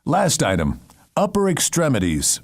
Last item, upper extremities.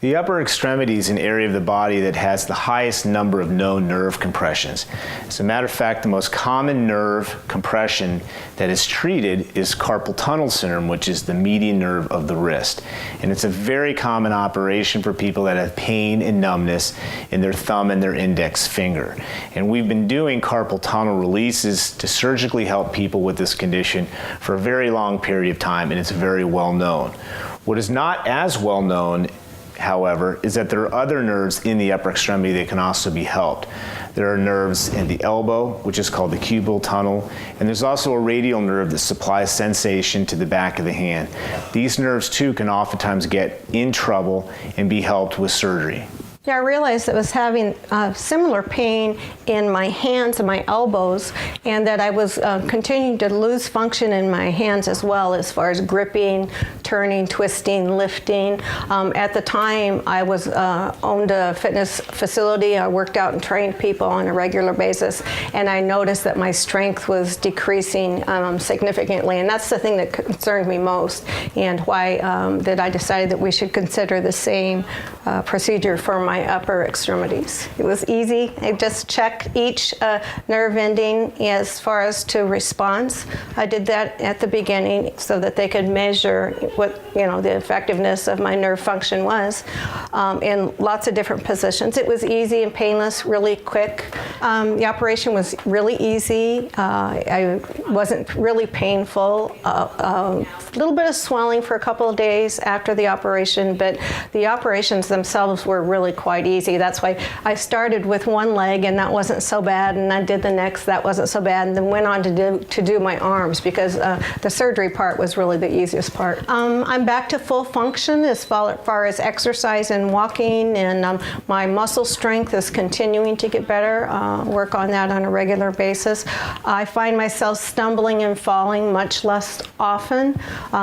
The upper extremity is an area of the body that has the highest number of known nerve compressions. As a matter of fact, the most common nerve compression that is treated is carpal tunnel syndrome, which is the median nerve of the wrist. And it's a very common operation for people that have pain and numbness in their thumb and their index finger. And we've been doing carpal tunnel releases to surgically help people with this condition for a very long period of time, and it's very well known. What is not as well known, however, is that there are other nerves in the upper extremity that can also be helped. There are nerves in the elbow, which is called the cubital tunnel, and there's also a radial nerve that supplies sensation to the back of the hand. These nerves too can oftentimes get in trouble and be helped with surgery. Yeah, I realized I was having similar pain in my hands and my elbows, and that I was continuing to lose function in my hands as well, as far as gripping, turning, twisting, lifting. At the time, I owned a fitness facility. I worked out and trained people on a regular basis, and I noticed that my strength was decreasing significantly, and that's the thing that concerned me most, and why that I decided that we should consider the same procedure for my upper extremities. It was easy. I just checked each nerve ending as far as to response. I did that at the beginning so that they could measure what the effectiveness of my nerve function was in lots of different positions. It was easy and painless, really quick. The operation was really easy. I wasn't really painful. A little bit of swelling for a couple of days after the operation, but the operations themselves were really quite easy. That's why I started with one leg, and that wasn't so bad, and I did the next, that wasn't so bad, and then went on to do my arms, because the surgery part was really the easiest part. I'm back to full function as far as exercise and walking, and my muscle strength is continuing to get better. Work on that on a regular basis. I find myself stumbling and falling much less often,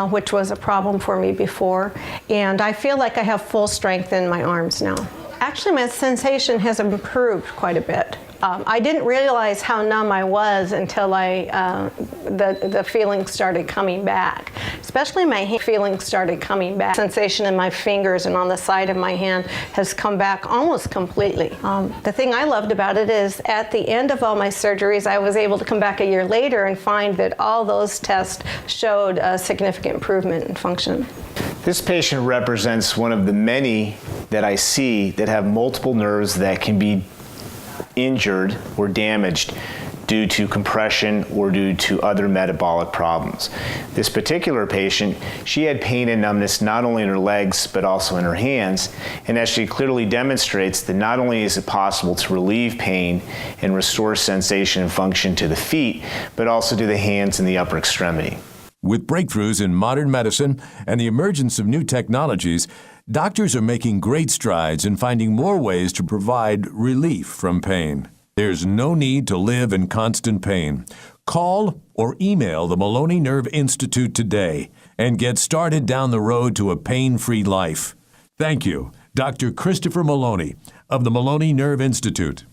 which was a problem for me before, and I feel like I have full strength in my arms now. Actually, my sensation has improved quite a bit. I didn't realize how numb I was until the feelings started coming back. Especially my feelings started coming back. Sensation in my fingers and on the side of my hand has come back almost completely. The thing I loved about it is at the end of all my surgeries, I was able to come back a year later and find that all those tests showed a significant improvement in function. This patient represents one of the many that I see that have multiple nerves that can be injured or damaged due to compression or due to other metabolic problems. This particular patient, she had pain and numbness not only in her legs but also in her hands, and as she clearly demonstrates that not only is it possible to relieve pain and restore sensation and function to the feet, but also to the hands and the upper extremity. With breakthroughs in modern medicine and the emergence of new technologies, doctors are making great strides in finding more ways to provide relief from pain. There's no need to live in constant pain. Call or email the Maloney Nerve Institute today and get started down the road to a pain-free life. Thank you, Dr. Christopher Maloney of the Maloney Nerve Institute.